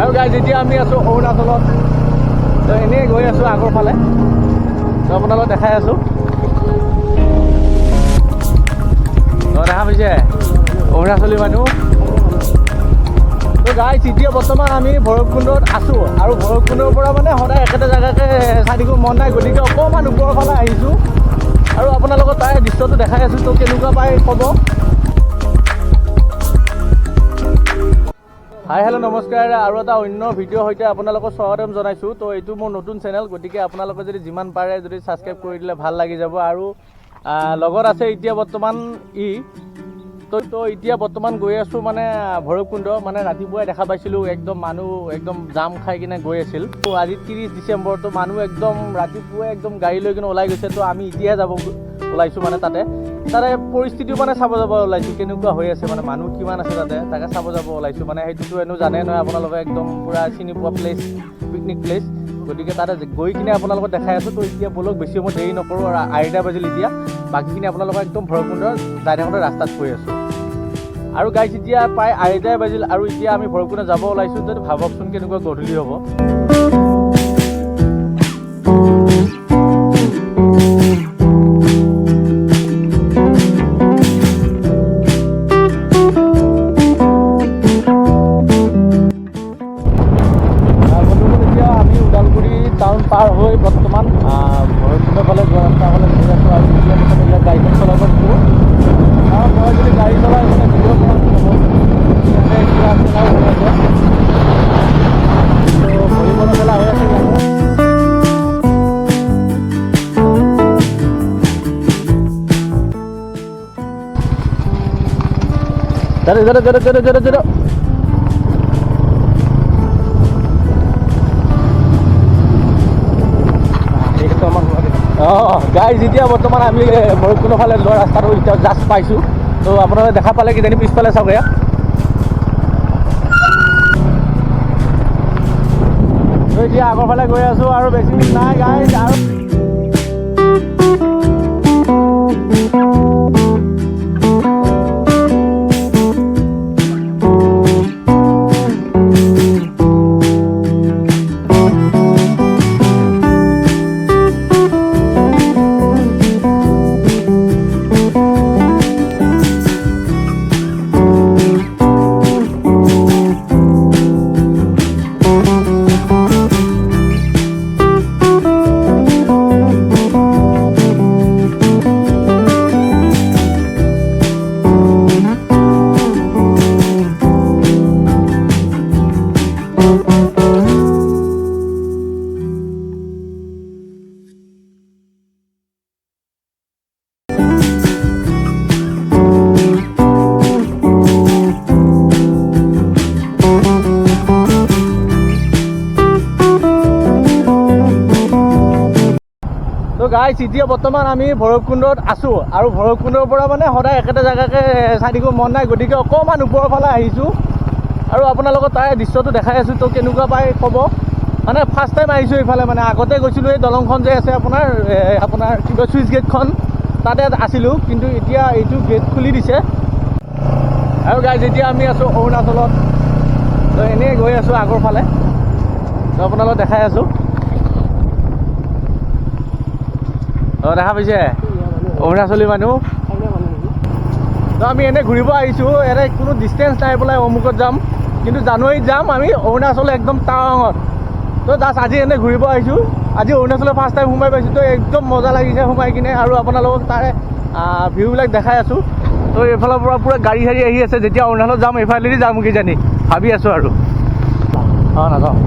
আৰু গাইজ এতিয়া আমি আছোঁ অৰুণাচলত। তো এনেই গৈ আছোঁ আগৰ ফালে, তো আপোনালোকক দেখাই আছোঁ। দেখা পাইছে অৰুণাচলী মানুহ। তো গাইজ এতিয়া বৰ্তমান আমি ভৈৰৱকুণ্ডত আছোঁ, আৰু ভৈৰৱকুণ্ডৰ পৰা মানে সদায় একেটা জেগাকে চাই থাকিব মন নাই, গতিকে অকণমান ওপৰৰ ফালে আহিছোঁ আৰু আপোনালোকক তাৰে দৃশ্যটো দেখাই আছোঁ। তো কেনেকুৱা পাই ক'ব। হাই হেল্ল' নমস্কাৰ, আৰু এটা অন্য ভিডিঅ'ৰ সৈতে আপোনালোকক স্বাগতম জনাইছোঁ। তো এইটো মোৰ নতুন চেনেল, গতিকে আপোনালোকে যদি যিমান পাৰে যদি ছাবস্ক্ৰাইব কৰি দিলে ভাল লাগি যাব। আৰু লগত আছে এতিয়া বৰ্তমান তো এতিয়া বৰ্তমান গৈ আছোঁ মানে ভৈৰৱকুণ্ড। মানে ৰাতিপুৱাই দেখা পাইছিলোঁ একদম মানুহ একদম জাম খাই কিনে গৈ আছিল। তো আজি 30 ডিচেম্বৰ, তো মানুহ একদম ৰাতিপুৱাই একদম গাড়ী লৈ কিনে ওলাই গৈছে। তো আমি এতিয়াহে যাব ওলাইছোঁ মানে তাৰে পৰিস্থিতিও মানে চাব যাব ওলাইছোঁ, কেনেকুৱা হৈ আছে মানে মানুহ কিমান আছে তাকে চাব যাব ওলাইছোঁ। মানে সেইটোতো এনেও জানে নহয় আপোনালোকে, একদম পূৰা চিনি পোৱা প্লেচ, পিকনিক প্লেচ। গতিকে তাতে গৈ কিনে আপোনালোকক দেখাই আছোঁ। তো এতিয়া বলক বেছি সময় দেৰি নকৰোঁ, আৰু 2:30 বাজিল এতিয়া। বাকীখিনি আপোনালোকক একদম ভৈৰৱকুণ্ডৰ যাই থাকোঁতে ৰাস্তাত কৈ আছোঁ। আৰু গাইজ এতিয়া প্ৰায় 2:30 বাজিল, আৰু এতিয়া আমি ভৈৰৱকুণ্ড যাব ওলাইছোঁ। তো ভাবকচোন কেনেকুৱা গধূলি হ'ব। পাৰ হৈ বৰ্তমান ভৈৰৱকুণ্ডৰ ফালে যোৱা ৰাস্তা ফালে গৈ আছোঁ, আৰু এতিয়া এইবিলাক গাড়ীখন চলাব দিছোঁ। আৰু মই যদি গাড়ী চলাই মানে ভিডিঅ' কৰা নহ'ব, এতিয়া মেলা হৈ আছে। তো ভলীবল মেলা হৈ আছে ইয়াতে। গাইজ এতিয়া বৰ্তমান আমি ভৈৰৱকুণ্ডৰ ফালে যোৱা ৰাস্তাটো এতিয়া জাষ্ট পাইছোঁ। তো আপোনালোকে দেখা পালে কিজানি পিছফালে চাওক ইয়াত। তো এতিয়া আগৰ ফালে গৈ আছোঁ, আৰু বেছি দিন নাই গাইজ। আৰু গাইজ এতিয়া বৰ্তমান আমি ভৈৰৱকুণ্ডত আছোঁ, আৰু ভৈৰৱকুণ্ডৰ পৰা মানে সদায় একেটা জেগাকে চাই থাকিব মন নাই, গতিকে অকণমান ওপৰৰ ফালে আহিছোঁ আৰু আপোনালোকক তাৰে দৃশ্যটো দেখাই আছোঁ। তো কেনেকুৱা পাই ক'ব। মানে ফাৰ্ষ্ট টাইম আহিছোঁ এইফালে, মানে আগতে গৈছিলোঁ এই দলংখন যে আছে আপোনাৰ কিবা চুইচ গেটখন, তাতে আছিলোঁ, কিন্তু এতিয়া এইটো গেট খুলি দিছে। আৰু গাইজ এতিয়া আমি আছোঁ অৰুণাচলত। তো এনেই গৈ আছোঁ আগৰ ফালে, তো আপোনালোকক দেখাই আছোঁ। দেখা পাইছে অৰুণাচলী মানুহ। তো আমি এনেই ঘূৰিব আহিছোঁ, ইয়াতে কোনো ডিষ্টেঞ্চ নাই পেলাই অমুকত যাম, কিন্তু জানুৱাৰীত যাম আমি অৰুণাচল একদম টাৱাঙত। তো জাষ্ট আজি এনেই ঘূৰিব আহিছোঁ। আজি অৰুণাচলৰ ফাৰ্ষ্ট টাইম সোমাই পাইছোঁ, তো একদম মজা লাগিছে সোমাই কিনে, আৰু আপোনালোকক তাৰে ভিউবিলাক দেখাই আছোঁ। তো এইফালৰ পৰা পূৰা গাড়ী চাড়ী আহি আছে, যেতিয়া অৰুণাচলত যাম এইফালেদি যাম কিজানি ভাবি আছোঁ। আৰু নাযাওঁ,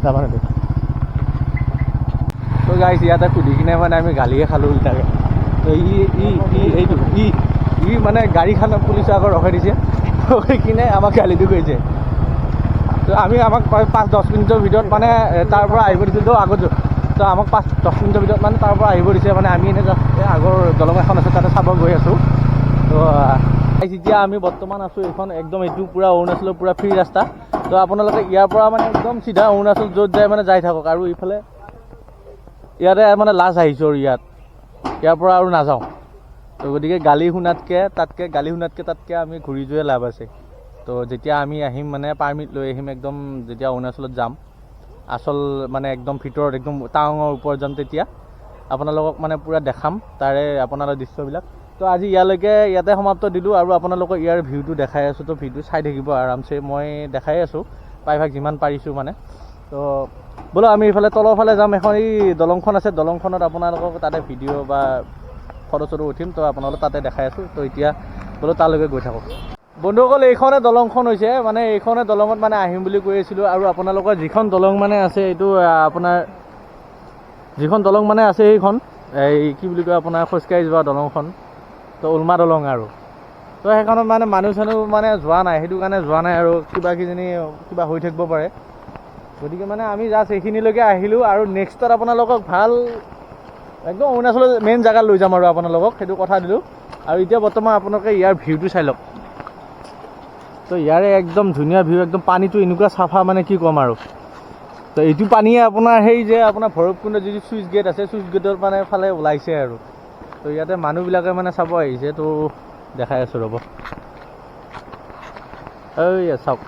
যাব নেকি। তো গাইজ ইয়াতে সুধি কিনে মানে আমি গালিয়ে খালোঁ উল্টাকৈ। তো ই মানে গাড়ীখন পুলিচে আকৌ ৰখাই দিছে, ৰখাই কিনে আমাক গালিটো কৰিছে। তো আমাক 5-10 মিনিটৰ ভিতৰত মানে তাৰ পৰা আহিব দিছে। তো আগত তো আমাক 5-10 মিনিটৰ ভিতৰত মানে তাৰ পৰা আহিব দিছে। মানে আমি এনেই আগৰ দলং এখন আছে তাতে চাব গৈ আছোঁ। তো এতিয়া আমি বৰ্তমান আছোঁ এইখন একদম এইটো পূৰা অৰুণাচলৰ পূৰা ফ্ৰী ৰাস্তা। তো আপোনালোকে ইয়াৰ পৰা মানে একদম চিধা অৰুণাচল য'ত যায় মানে যাই থাকক। আৰু ইফালে ইয়াতে মানে লাষ্ট আহিছোঁ, আৰু ইয়াৰ পৰা আৰু নাযাওঁ। তো গতিকে গালি শুনাতকৈ তাতকৈ আমি ঘূৰি যোৱাই লাভ আছে। তো যেতিয়া আমি আহিম মানে পাৰ্মিট লৈ আহিম একদম, যেতিয়া অৰুণাচলত যাম আচল মানে একদম ভিতৰত একদম টাৱাঙৰ ওপৰত যাম, তেতিয়া আপোনালোকক মানে পূৰা দেখাম তাৰে আপোনালোকৰ দৃশ্যবিলাক। তো আজি ইয়াতে সমাপ্ত দিলোঁ আৰু আপোনালোকক ইয়াৰ ভিউটো দেখাই আছোঁ। তো ভিউটো চাই থাকিব আৰামছে, মই দেখাই আছোঁ প্ৰায়ভাগ যিমান পাৰিছোঁ মানে। তো বোলো আমি এইফালে তলৰ ফালে যাম, এখন এই দলংখন আছে, দলংখনত আপোনালোকক তাতে ভিডিঅ' বা ফটো চটো উঠিম। তো আপোনালোক তাতে দেখাই আছোঁ। তো এতিয়া বোলো তালৈকে গৈ থাকক। বন্ধুসকল, এইখনে দলংখন হৈছে, মানে এইখনে দলঙত মানে আহিম বুলি কৈ আছিলোঁ। আৰু আপোনালোকৰ যিখন দলং মানে আছে এইটো আপোনাৰ যিখন দলং মানে আছে সেইখন এই কি বুলি কয় আপোনাৰ খোজকাঢ়ি যোৱা দলংখন, তো উলমা দলং আৰু। তো সেইখনত মানে মানুহ চানুহ মানে যোৱা নাই, সেইটো কাৰণে যোৱা নাই আৰু কিবা হৈ থাকিব পাৰে। গতিকে মানে আমি জাষ্ট এইখিনিলৈকে আহিলোঁ আৰু নেক্সটত আপোনালোকক ভাল একদম অৰুণাচলৰ মেইন জেগাত লৈ যাম আৰু আপোনালোকক, সেইটো কথা দিলোঁ। আৰু এতিয়া বৰ্তমান আপোনালোকে ইয়াৰ ভিউটো চাই লওক। তো ইয়াৰে একদম ধুনীয়া ভিউ, একদম পানীটো এনেকুৱা চাফা মানে কি ক'ম আৰু। তো এইটো পানীয়ে আপোনাৰ সেই যে আপোনাৰ ভৈৰৱকুণ্ডৰ যিটো চুইচ গেট আছে, চুইচ গেটৰ মানে ফালে ওলাইছে আৰু। তো ইয়াতে মানুহবিলাকে মানে চাব আহিছে। তো দেখাই আছোঁ ৰ'ব, এই চাওক।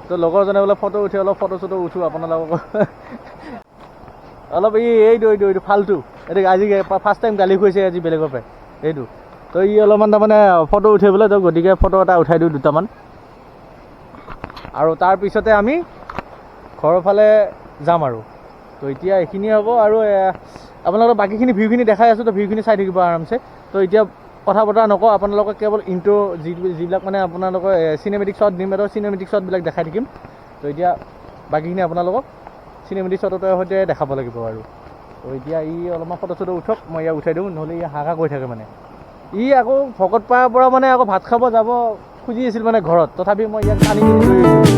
তো লগৰজনে বোলে ফটো উঠি অলপ ফটো চটো উঠোঁ আপোনালোকক অলপ এইটো ফাল্টু, এইটো আজি ফাৰ্ষ্ট টাইম গালি খুৱাইছে আজি বেলেগৰ পৰাই এইটো। তো অলপমান তাৰমানে ফটো উঠে বোলে, তো গতিকে ফটো এটা উঠাই দিওঁ দুটামান। আৰু তাৰপিছতে আমি ঘৰৰ ফালে যাম আৰু। তো এতিয়া এইখিনিয়ে হ'ব আৰু আপোনালোকৰ বাকীখিনি ভিউখিনি দেখাই আছোঁ। তো ভিউখিনি চাই থাকিব আৰামছে। তো এতিয়া কথা বতৰা নকওঁ, আপোনালোকক কেৱল ইণ্ট্ৰ যিবিলাক মানে আপোনালোকৰ চিনেমেটিক শ্বট দিম আৰু চিনেমেটিক শ্বটবিলাক দেখাই থাকিম। তো এতিয়া বাকীখিনি আপোনালোকক চিনেমেটিক শ্বটৰ সৈতে দেখাব লাগিব আৰু। তো এতিয়া অলপমান ফটো চটো উঠক, মই ইয়াক উঠাই দিওঁ, নহ'লে হাহাকাৰ কৰি থাকে মানে। আকৌ ভকতপাৰাৰ পৰা মানে আকৌ ভাত খাব যাব খুজি আছিল মানে ঘৰত, তথাপি মই ইয়াক টানি কিনি লৈ আহিছোঁ।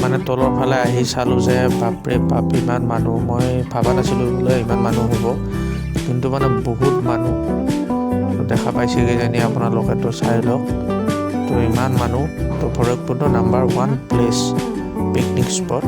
মানে তলৰ ফালে আহি চালোঁ যে বাপৰে বাপ ইমান মানুহ, মই ভাবা নাছিলোঁ বোলে ইমান মানুহ হ'ব, কিন্তু মানে বহুত মানুহ দেখা পাইছে কিজানি আপোনালোকে। তো চাই লওক, তো ইমান মানুহ। তো Bhairabkunda number 1 place picnic spot.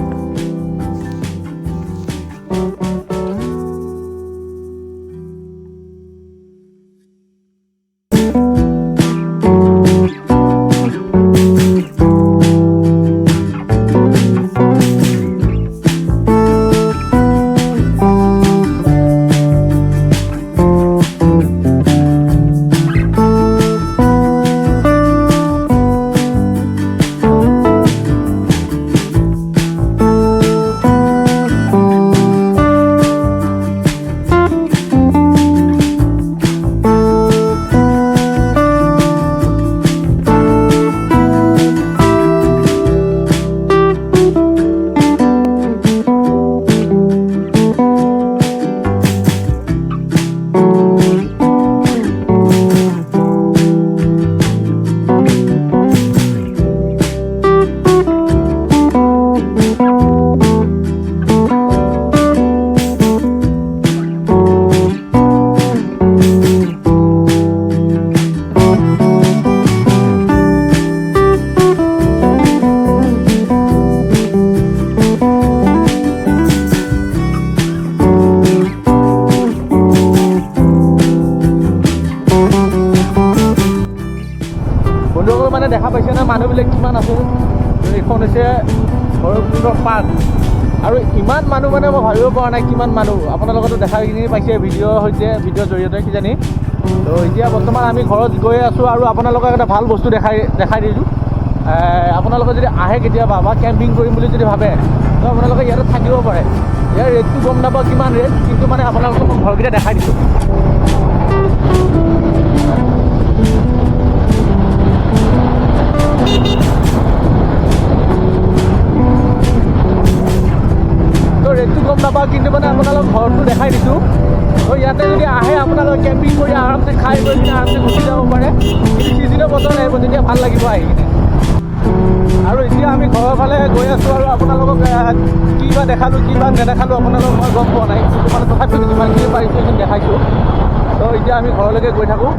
লগে মানে দেখা পাইছে না মানুহবিলাক কিমান আছে। এইখন হৈছে ভৈৰৱকুণ্ড পাৰ্ক আৰু ইমান মানুহ মানে মই ভাবিব পৰা নাই কিমান মানুহ। আপোনালোকেতো দেখাখিনি পাইছে ভিডিঅ'ৰ ভিডিঅ'ৰ জৰিয়তে কিজানি। তো এতিয়া বৰ্তমান আমি ঘৰত গৈ আছোঁ আৰু আপোনালোকক এটা ভাল বস্তু দেখাই দিছোঁ। আপোনালোকে যদি আহে কেতিয়াবা বা কেম্পিং কৰিম বুলি যদি ভাবে তো আপোনালোকে ইয়াতে থাকিব পাৰে। ইয়াৰ ৰেটটো গম নাপাওঁ কিমান ৰেট, কিন্তু মানে আপোনালোকক মই ঘৰকেইটা দেখাই দিছোঁ। তো ৰেটটো গম নাপাওঁ, কিন্তু মানে আপোনালোক ঘৰটো দেখাই দিছোঁ। তো ইয়াতে যদি আহে আপোনালোকে কেম্পিং কৰি আৰামছে খাই গৈ কিনে আৰামছে গুচি যাব পাৰে। কিন্তু ছিজনৰ বতৰ আহিব তেতিয়া ভাল লাগিব আহি কিনে। আৰু এতিয়া আমি ঘৰৰ ফালে গৈ আছোঁ আৰু আপোনালোকক কি বা দেখালোঁ কি বা নেদেখালোঁ আপোনালোকক মই গম পোৱা নাই, কিন্তু মানে তথাপিও যিমানখিনি পাৰিছোঁ সেইখিনি দেখাইছোঁ। তো এতিয়া আমি ঘৰলৈকে গৈ থাকোঁ।